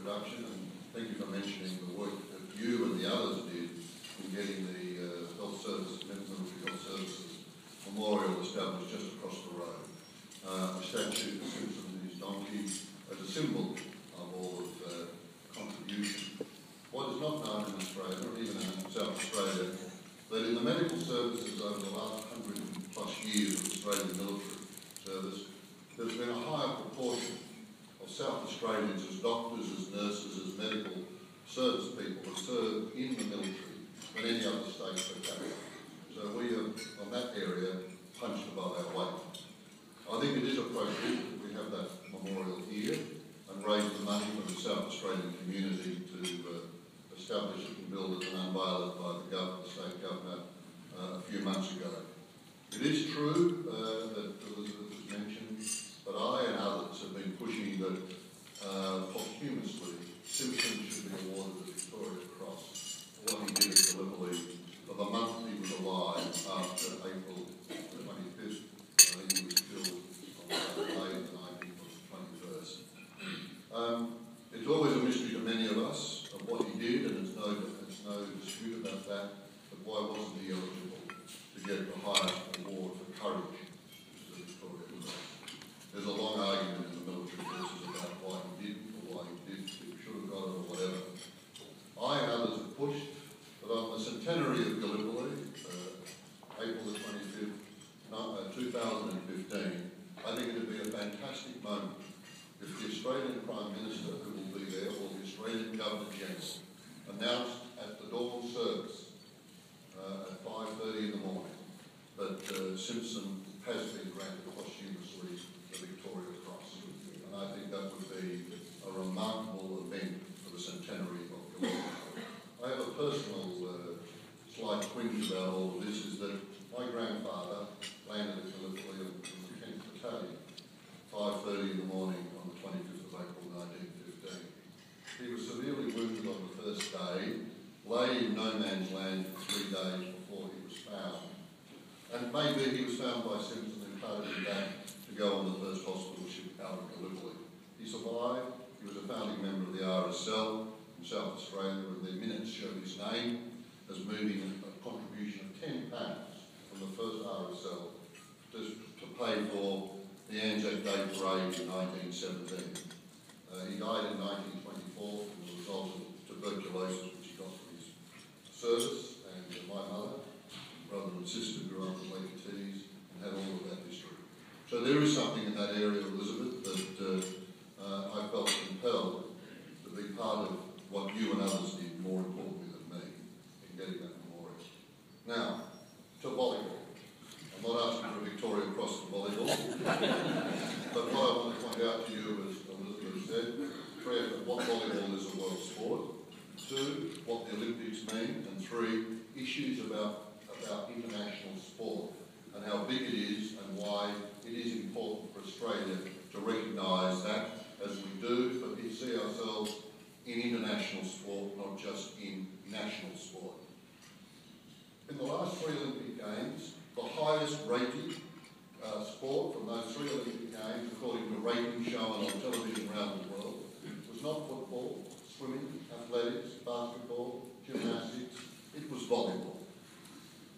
introduction, and thank you for mentioning the work that you and the others did in getting the Health Services, Military Health Services Memorial established just across the road. The statue of Simpson and his donkey as a symbol of all of contribution. What is not known in Australia, or even in South Australia, that in the medical services over the last 100+ years of Australian military service, there's been a higher proportion of South Australians as doctors, as nurses, as medical service people who serve in the military than any other state per capita. So we have, on that area, punched above our weight. I think it is appropriate that we have that memorial here and raise the money for the South Australian community to establish it and build it and unveil it by the government, the state governor, a few months ago. It is true that Elizabeth has mentioned, but I and others have been pushing that posthumously Simpson should be awarded the Victoria Cross for what he did at Gallipoli for the month he was alive after April 25th. I think he was killed on May the 19th or 21st. It's always a mystery to many of us of what he did, and there's no dispute about that, but why wasn't he eligible to get the highest award for courage, which is the Victoria Cross? There's a long argument in the military forces about why he didn't, or why he did, he should have got it, or whatever. I and others have pushed that on the centenary of Gallipoli, April the 25th, 2015, I think it would be a fantastic moment if the Australian Prime Minister, who will be there, or the Australian Governor-General, announced at the dawn service at 5:30 in the morning that Simpson has been granted posthumously the Victoria Cross. And I think that would be a remarkable event for the centenary of Gallipoli. I have a personal slight twinge about all of this, is that my grandfather landed at Gallipoli in the 10th Battalion, 5:30 in the morning on the 25th of April 1915. He was severely wounded on the first day, lay in no man's land for 3 days before he was found. And maybe he was found by Simpson and carted him back to go on the first hospital ship out of Gallipoli. He survived. He was a founding member of the RSL in South Australia, and their minutes show his name as moving a contribution of £10 from the first RSL to pay for the Anzac Day Parade in 1917. He died in 1924 as a result of tuberculosis, which he got from his service, and my mother, brother and sister grew up in Lake Tees and had all of that history. So there is something in that area, Elizabeth, that I felt compelled to be part of what you and others did, more importantly than me, in getting that memorial. Now, to volleyball. I'm not asking for a Victoria Cross for volleyball, but what I want to point out to you, as Elizabeth said, first, what volleyball is a world sport. 2, what the Olympics mean, and 3, issues about international sport and how big it is and why it is important for Australia to recognise that as we do, but we see ourselves in international sport, not just in national sport. In the last 3 Olympic Games, the highest rated sport from those 3 Olympic Games, according to a rating shown on television around the world, was not football, swimming, athletics, basketball, gymnastics, it was volleyball.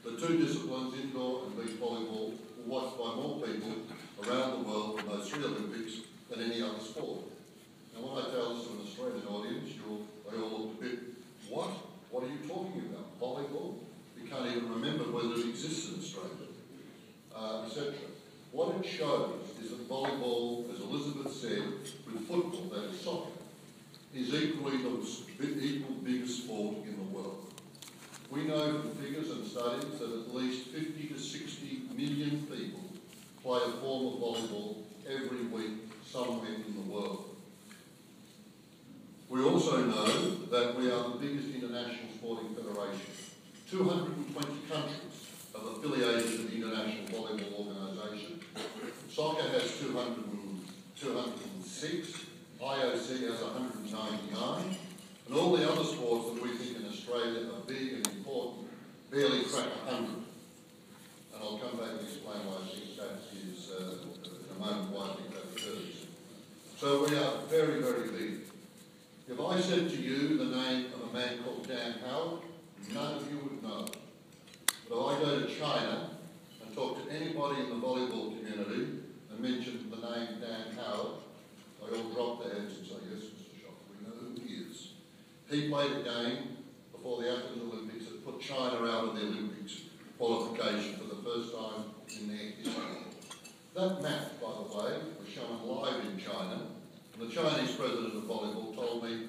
The 2 disciplines, indoor and beach volleyball, were watched by more people around the world in those 3 Olympics than any other sport. Now when I tell this to an Australian audience, they all look a bit, what? What are you talking about? Volleyball? You can't even remember whether it exists in Australia, etc. What it shows is that volleyball, as Elizabeth said, with football, that is soccer, is equally the biggest sport in the world. We know from figures and studies that at least 50 to 60 million people play a form of volleyball every week somewhere in the world. We also know that we are the biggest international sporting federation. 220 countries have affiliated to the International Volleyball Organisation. Soccer has 206, IOC has 199, and all the other sports that we think in Australia are big and important barely crack 100. And I'll come back and explain why I think that is, in a moment, why I think that occurs. So we are very, very big. If I said to you the name of a man called Dan Howard, none of you would know. But if I go to China and talk to anybody in the volleyball community and mention the name Dan Howard, they all drop their heads and say, yes, Mr. Schacht, we know who he is. He played a game before the Athens Olympics that put China out of the Olympics qualification for the first time in their history. That match, by the way, was shown live in China, and the Chinese president of volleyball told me,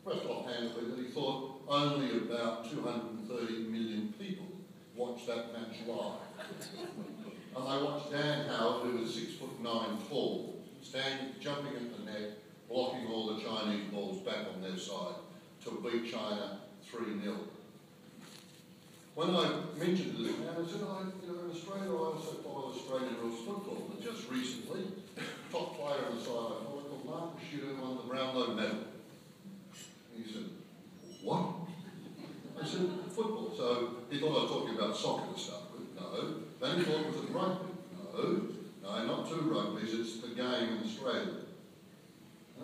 first offhandedly, that he thought only about 230 million people watched that match live. And I watched Dan Howard, who was 6'9" tall, standing, jumping at the net, blocking all the Chinese balls back on their side to beat China 3-0. When I mentioned to this man, I said, in Australia, I also follow Australian rules football. And just recently, top player on the side I follow called Marcus Shooter won the Brownlow medal. And he said, what? I said, football. So he thought I was talking about soccer to start with. No. Then he thought, was it rugby? No, not two rugbies, it's the game in Australia. He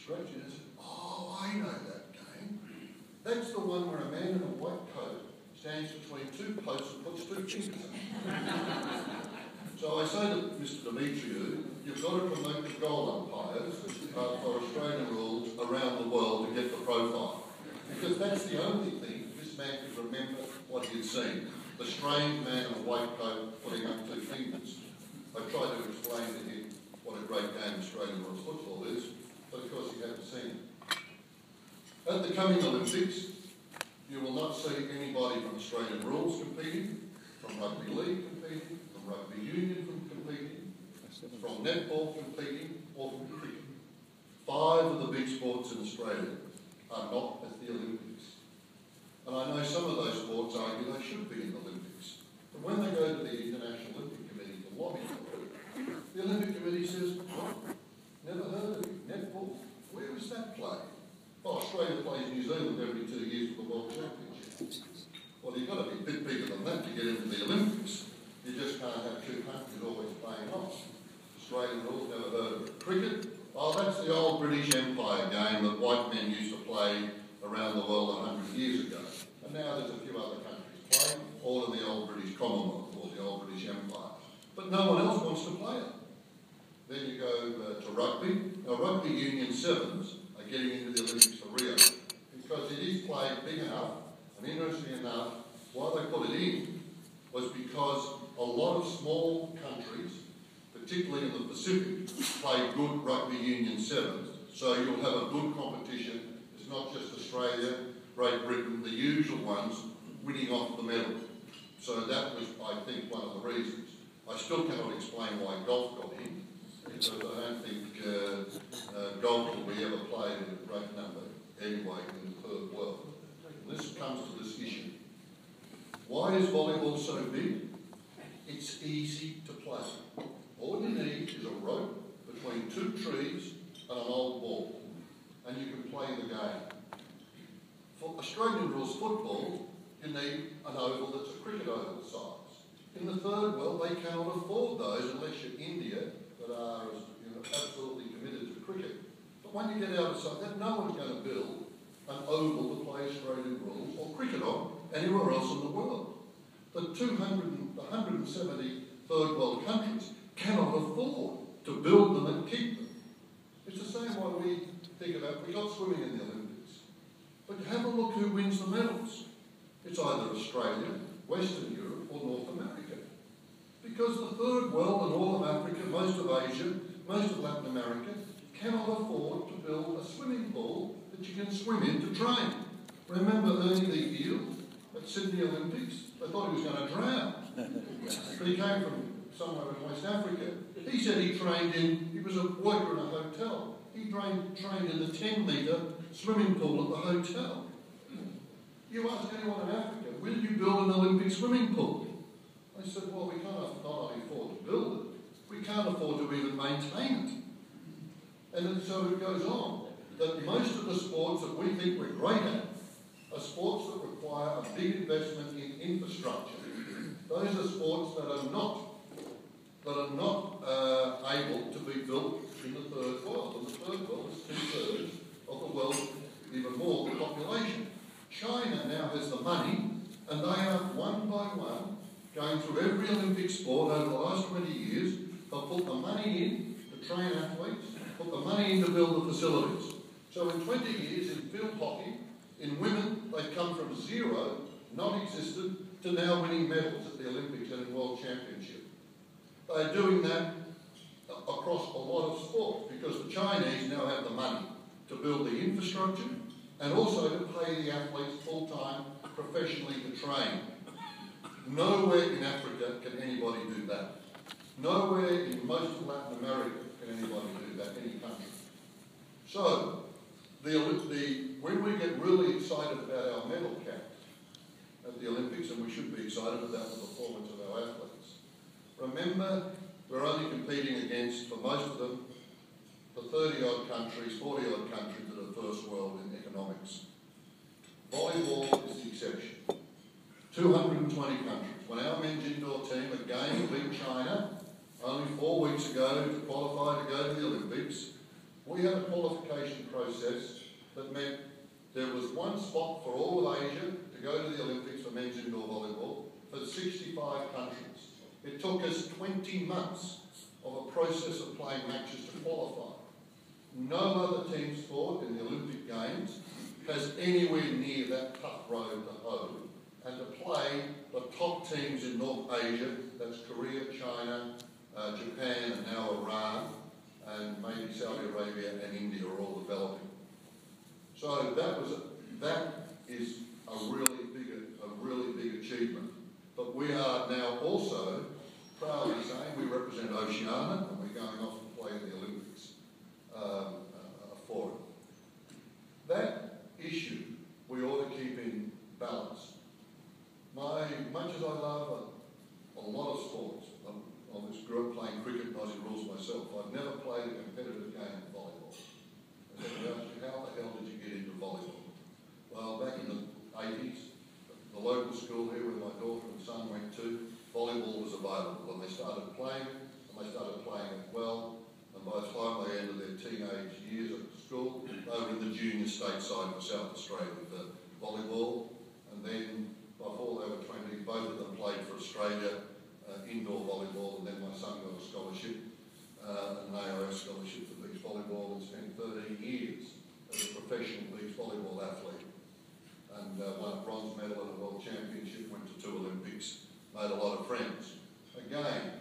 scratched it and said, oh, I know that game. That's the one where a man in a white coat stands between two posts and puts two fingers in. So I say to Mr. Demetriou, you've got to promote the goal umpires for Australian rules around the world to get the profile. Because that's the only thing this man could remember what he'd seen. The strange man in a white coat putting up two fingers. I tried to explain to him what a great game Australian rules football is, but of course he hadn't seen it. At the coming Olympics, you will not see anybody from Australian rules competing, from rugby league competing, from rugby union competing, from netball competing, or from cricket. 5 of the big sports in Australia are not at the Olympics. And I know some of those sports argue they should be in the Olympics. But when they go to the International Olympic Committee to lobby for it, the Olympic Committee says, what? Never heard of it. Netball? Where is that played? Well, Australia plays New Zealand every 2 years for the World Championship. Well, you've got to be a bit bigger than that to get into the Olympics. You just can't have 2 countries always playing off. Australian rules, never heard of it. Cricket? Oh, that's the old British Empire game that white men used to play around the world 100 years ago. And now there's a few other countries playing, all in the old British Commonwealth or the old British Empire. But no one else wants to play it. Then you go to rugby. Now, rugby union sevens are getting into the Olympics for Rio because it is played big enough, and interesting enough, why they put it in was because a lot of small countries, particularly in the Pacific, play good rugby union sevens, so you'll have a good competition. It's not just Australia, Great Britain, the usual ones winning off the medal. So that was, I think, one of the reasons. I still cannot explain why golf got in, because I don't think golf will be ever played in a great number anyway in the third world. And this comes to this issue. Why is volleyball so big? It's easy to play. All you need is a rope between 2 trees and an old ball, and you can play the game. For Australian rules football, you need an oval that's a cricket oval size. In the third world, they cannot afford those unless you're India, that are absolutely committed to cricket. But when you get outside that, no one's going to build an oval to play Australian rules or cricket on anywhere else in the world. The 170 third world countries cannot afford to build them and keep them. It's the same way we think about, we got swimming in the Olympics. But have a look who wins the medals. It's either Australia, Western Europe or North America. Because the third world and all of Africa, most of Asia, most of Latin America, cannot afford to build a swimming pool that you can swim in to train. Remember Ernie the Eel at Sydney Olympics? They thought he was going to drown. But he came from somewhere in West Africa. He said he was a worker in a hotel. He trained in the 10-metre swimming pool at the hotel. You ask anyone in Africa, will you build an Olympic swimming pool? They said, well, we can't not only afford to build it, we can't afford to even maintain it. And then, so it goes on, that most of the sports that we think we're great at are sports that require a big investment in infrastructure. Those are sports that are not able to be built in the third world. And the third world is 2/3 of the world China now has the money, and they are one by one going through every Olympic sport over the last 20 years. They'll put the money in to train athletes, put the money in to build the facilities. So in 20 years in field hockey, in women, they've come from zero, non-existent, to now winning medals at the Olympics and in World Championship. They're doing that across a lot of sports because the Chinese now have the money to build the infrastructure and also to pay the athletes full-time professionally to train. Nowhere in Africa can anybody do that. Nowhere in most of Latin America can anybody do that, any country. So, when we get really excited about our medal count at the Olympics, and we should be excited about the performance of our athletes, remember we're only competing against, for most of them, the 30-odd countries, 40-odd countries that are first world in economics. Volleyball is the exception. 220 countries. When our men's indoor team again beat China only 4 weeks ago to qualify to go to the Olympics, we had a qualification process that meant there was one spot for all of Asia to go to the Olympics for men's indoor volleyball for 65 countries. It took us 20 months of a process of playing matches to qualify. No other team sport in the Olympic Games has anywhere near that tough road to hoe and to play the top teams in North Asia, that's Korea, China, Japan and now Iran, and maybe Saudi Arabia and India are all developing. So that is a really big achievement. But we are now also proudly saying we represent Oceania and we're going off to play in the Olympics for it. That issue we ought to keep in balance. Much as I love a lot of sports, I grew up playing cricket and Aussie rules myself. I've never played a competitive game of volleyball. I said, how the hell did you get into volleyball? Well, back in the 80s, the local school here where my daughter and son went to, volleyball was available, and they started playing it well, and by the time they entered their teenage years at school, they were in the junior state side for South Australia for volleyball, and then before they were 20, both of them played for Australia, indoor volleyball, and then my son got a scholarship, an AIS scholarship for beach volleyball, and spent 13 years as a professional beach volleyball athlete, and won a bronze medal at a world championship, went to 2 Olympics, made a lot of friends. Again,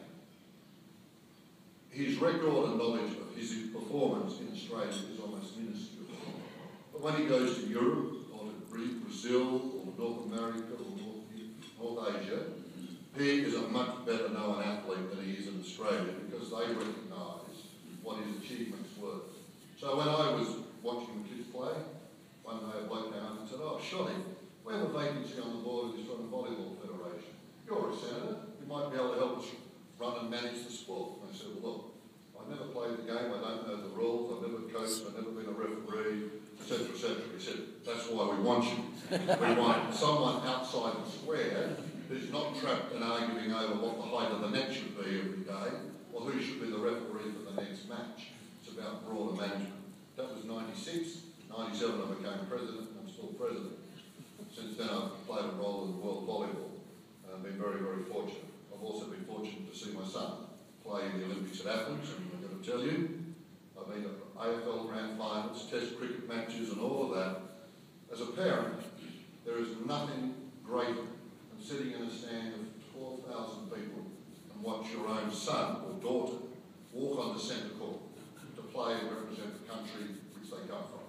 his record and knowledge of his performance in Australia is almost minuscule. But when he goes to Europe, or to Brazil, or North America, or North Asia, he is a much better known athlete than he is in Australia because they recognise what his achievements were. So when I was watching the kids play, one day a bloke came up and said, "Oh, Shotty, we have a vacancy on the board of the Australian Volleyball Federation. You're a senator, you might be able to help us run and manage the sport." And I said, "Well, look, I've never played the game, I don't know the rules, I've never coached, I've never been a referee, etc., etc." He said, "That's why we want you. We want someone outside the square who's not trapped and arguing over what the height of the net should be every day, or who should be the referee for the next match. It's about broader management." That was 96. 97 I became president, and I'm still president. Since then I've played a role in world volleyball, and I've been very, very fortunate. I've also been fortunate to see my son play in the Olympics at Athens, and I'm going to tell you, I've been at AFL Grand Finals, Test cricket matches and all of that. As a parent, there is nothing greater than sitting in a stand of 12,000 people and watch your own son or daughter walk on the centre court to play and represent the country which they come from.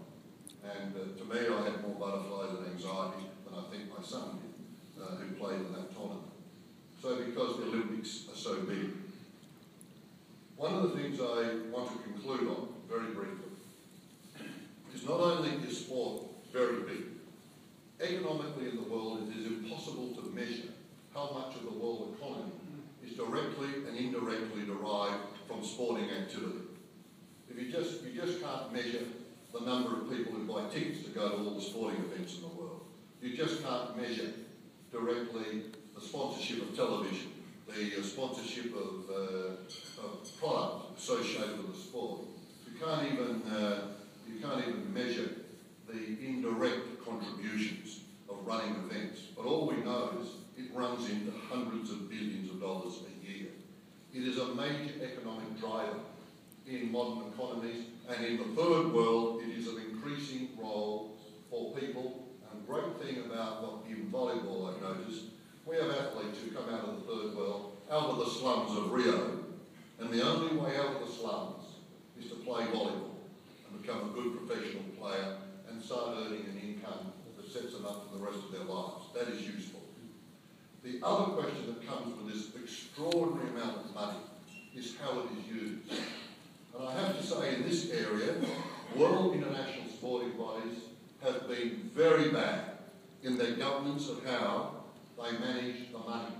And to me, I had more butterflies and anxiety than I think my son did, who played in that tournament. So because the Olympics are so big. One of the things I want to conclude on, very briefly, is not only is sport very big, economically in the world it is impossible to measure how much of the world economy is directly and indirectly derived from sporting activity. If you just can't measure the number of people who buy tickets to go to all the sporting events in the world. You just can't measure directly the sponsorship of television, the sponsorship of product associated with the sport. You can't even measure the indirect contributions a year. It is a major economic driver in modern economies, and in the third world it is an increasing role for people. And the great thing about what in volleyball I've noticed, we have athletes who come out of the third world, out of the slums of Rio, and the only way out of the slums is to play volleyball and become a good professional player and start earning an income that sets them up for the rest of their lives. That is useful. The other question that comes with this extraordinary amount of money is how it is used. And I have to say, in this area, world international sporting bodies have been very bad in their governance of how they manage the money.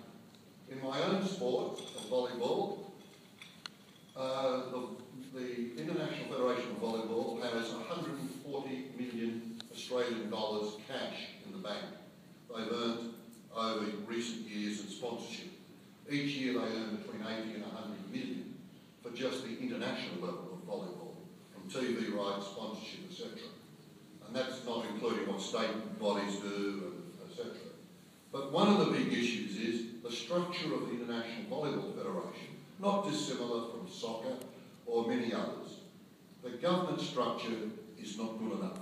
In my own sport, of volleyball, the International Federation of Volleyball has 140 million Australian dollars cash in the bank. They've earned over recent years in sponsorship. Each year they earn between 80 and 100 million for just the international level of volleyball, from TV rights, sponsorship, etc. And that's not including what state bodies do, etc. But one of the big issues is the structure of the International Volleyball Federation, not dissimilar from soccer or many others. The governance structure is not good enough.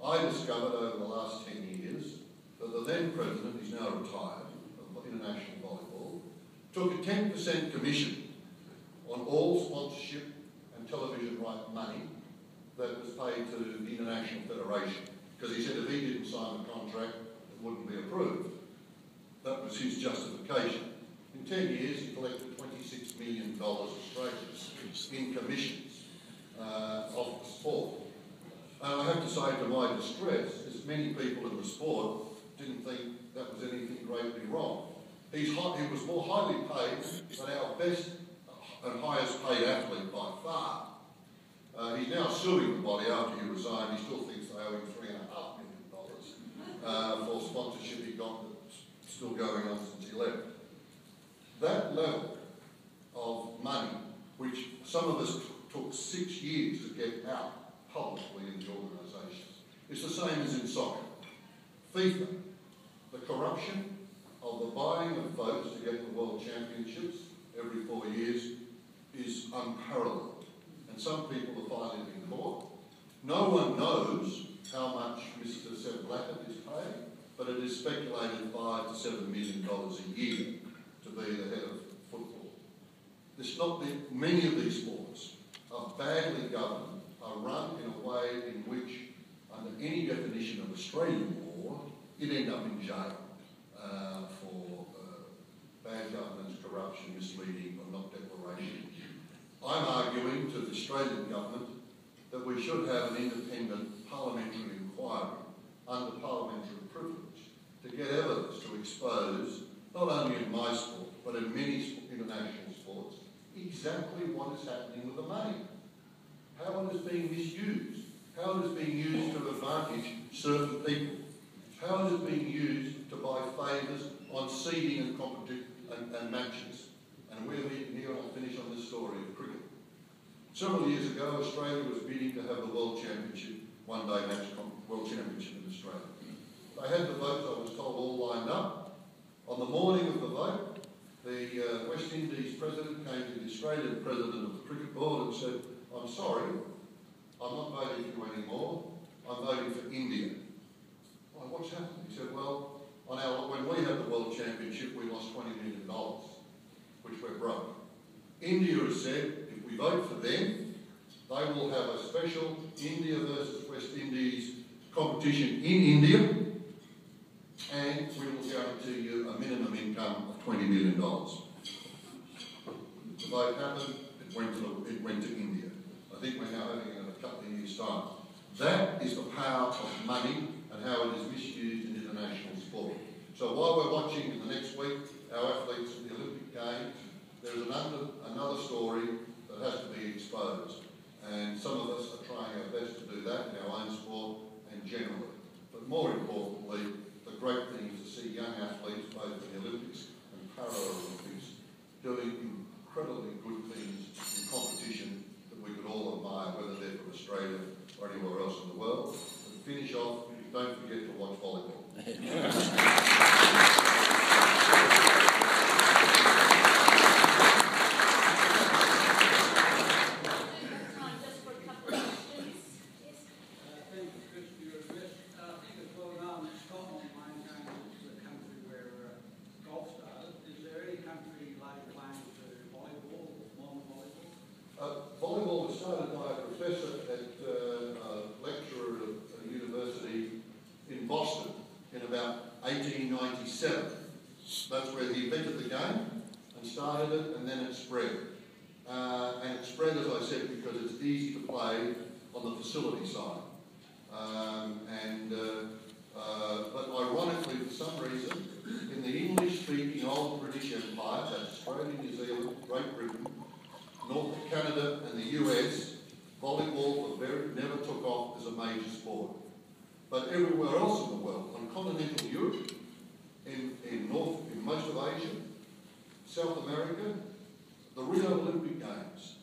I discovered over the last 10 years that the then president, is now retired, of International Volleyball, took a 10% commission on all sponsorship and television right money that was paid to the International Federation, because he said if he didn't sign the contract, it wouldn't be approved. That was his justification. In 10 years, he collected $26 million Australian in commissions of the sport. And I have to say, to my distress, as many people in the sport didn't think that was anything greatly wrong. He was more highly paid than our best and highest paid athlete by far. He's now suing the body after he resigned. He still thinks they owe him $3.5 million for sponsorship he got that's still going on since he left. That level of money, which some of us took 6 years to get out publicly in the organisation, is the same as in soccer. FIFA, the corruption of the buying of votes to get the World Championships every 4 years is unparalleled. And some people are filing in court. No one knows how much Mr. Sepp Blatter is paid, but it is speculated $5 to $7 million a year to be the head of football. It's not that many of these sports are badly governed, are run in a way in which, under any definition of Australian law, you'd end up in jail for bad governance, corruption, misleading, or not declaration. I'm arguing to the Australian government that we should have an independent parliamentary inquiry under parliamentary privilege to get evidence to expose, not only in my sport, but in many international sports, exactly what is happening with the money. How it is being misused. How it is being used to advantage certain people. How it is being used to buy favours on seeding and matches. And we're here, and I'll finish on this story of cricket. Several years ago, Australia was bidding to have the World Championship, one-day match World Championship in Australia. They had the votes, I was told, all lined up. On the morning of the vote, the West Indies president came to the Australian president of the cricket board and said, "I'm sorry, I'm not voting for you anymore, I'm voting for India." Well, what's happened? He said, well, when we had the World Championship, we lost $20 million, which we're broke. India has said, if we vote for them, they will have a special India versus West Indies competition in India, and we will guarantee you a minimum income of $20 million. The vote happened, it went to India. I think we're now having it in a couple of years' time. That is the power of money and how it is misused in international sport. So while we're watching in the next week our athletes at the Olympic Games, there's another story that has to be exposed. And some of us are trying our best to do that in our own sport and generally. But more importantly, the great thing is to see young athletes, both in the Olympics and Paralympics, doing incredibly good things in competition that we could all admire, whether they're from Australia or anywhere else in the world. And finish off, don't forget to watch volleyball. 1897. That's where he invented the game and started it, and then it spread. And it spread, as I said, because it's easy to play on the facility side. But ironically, for some reason, in the English-speaking old British Empire, that's Australia, New Zealand, Great Britain, North Canada and the US, volleyball never took off as a major sport. But everywhere else in the world, on continental Europe, in most of Asia, South America, the Rio Olympic Games,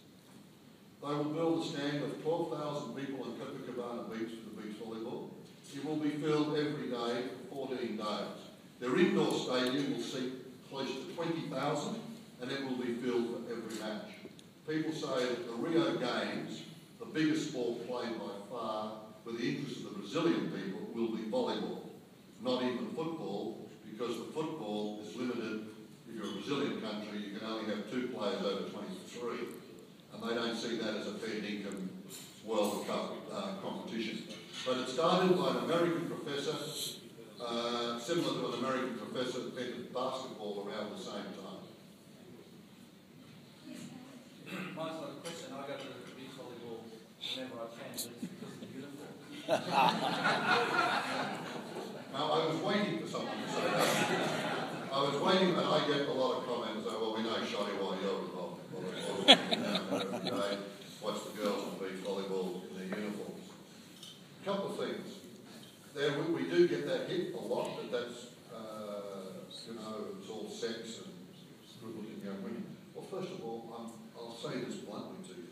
they will build a stand of 12,000 people on Copacabana Beach for the beach volleyball. It will be filled every day for 14 days. Their indoor stadium will seat close to 20,000 and it will be filled for every match. People say that the Rio Games, the biggest sport played by far, with the interest of the Brazilian people, will be volleyball, not even football, because the football is limited. If you're a Brazilian country, you can only have 2 players over 23, and they don't see that as a fair income World Cup competition. But it started by an American professor, similar to an American professor that invented basketball around the same time. Mine's not a question. I go to the beach volleyball whenever I can, but it's because of the uniform. Now, I was waiting for someone to say that. I was waiting, and I get a lot of comments saying, well, we know Shoddy why you're involved in volleyball. Every day, watch the girls on beach volleyball in their uniforms. A couple of things. We do get that hit a lot, but that's, it's all sex and good-looking young women. Well, first of all, I'll say this bluntly to you.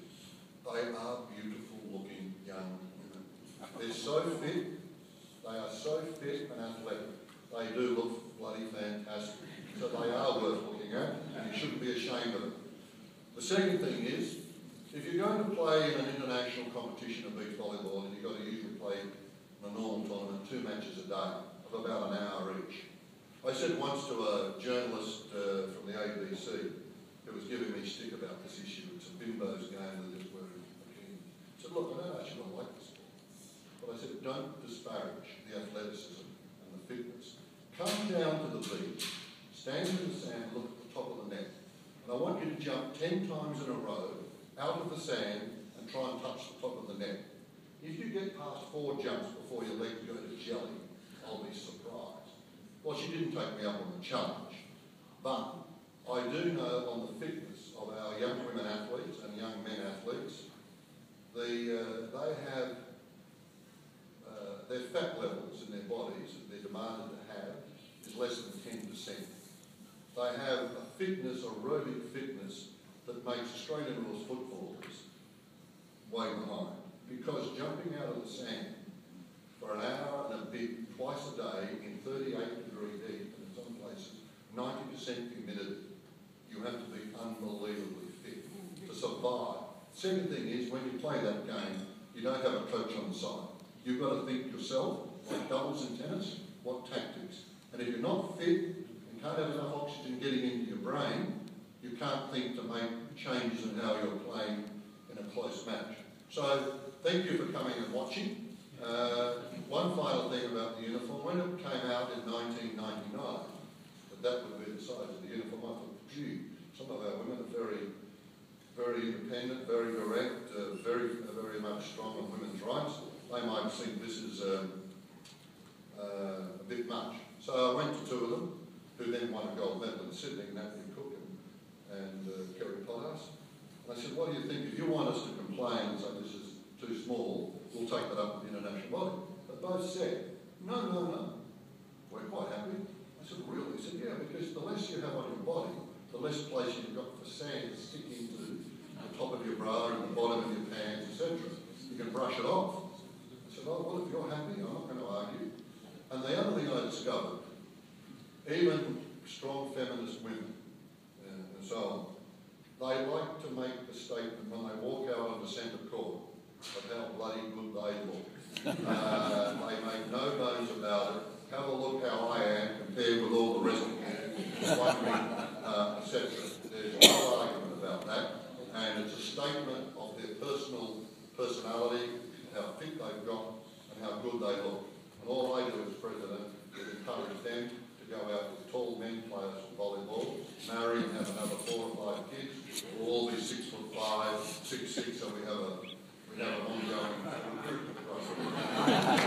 They are beautiful-looking young women. They're so fit. They are so fit and athletic. They do look bloody fantastic. So they are worth looking at, and you shouldn't be ashamed of it. The second thing is, if you're going to play in an international competition of beach volleyball, and you've got to usually play in a normal tournament 2 matches a day of about an hour each. I said once to a journalist from the ABC who was giving me stick about this issue, it's a bimbo's game that is wearing a bikini. I said, look, I don't actually like the sport. But I said, don't disparage the athleticism and the fitness. Come down to the beach, stand in the sand, look at the top of the net. And I want you to jump 10 times in a row out of the sand and try and touch the top of the net. If you get past 4 jumps before your legs go to jelly, I'll be surprised. Well, she didn't take me up on the challenge, but I do know on the fitness of our young women athletes and young men athletes, they have their fat levels in their bodies that they're demanded to have is less than 10%. They have a fitness, aerobic fitness, that makes Australian rules footballers way behind. Because jumping out of the sand for an hour and a bit twice a day in 38-degree heat, and in some places 90% humidity, you have to be unbelievably fit to survive. Second thing is, when you play that game, you don't have a coach on the side. You've got to think yourself, like doubles in tennis, what tactics. And if you're not fit and can't have enough oxygen getting into your brain, you can't think to make changes in how you're playing in a close match. So, thank you for coming and watching. One final thing about the uniform. When it came out in 1999, that would be the size of the uniform, I thought, gee, some of our women are very, very independent, very direct, very much strong on women's rights. They might think this is a bit much. So I went to 2 of them, who then won a gold medal in Sydney, Natalie Cook and Kerry Pottas. And I said, what do you think? If you want us to complain and say this is too small, we'll take that up with the international body. But both said, no, we're quite happy. I said, really? He said, yeah, because the less you have on your body, the less place you've got for sand to stick into the top of your bra and the bottom of your pants, etc. You can brush it off. I said, oh, well, if you're happy, I'm not going to argue. And the other thing I discovered, even strong feminist women and so on, they like to make the statement when they walk out on the centre court of how bloody good they look. They make no bones about it. Have a look how I am compared with all the rest of you, wondering, etc. There's no argument about that, and it's a statement of their personality, how fit they've got, and how good they look. And all I do as president is encourage them to go out with tall men players for volleyball, marry and have another 4 or 5 kids. We'll all be 6'5", 6'6", so we have an ongoing recruitment program.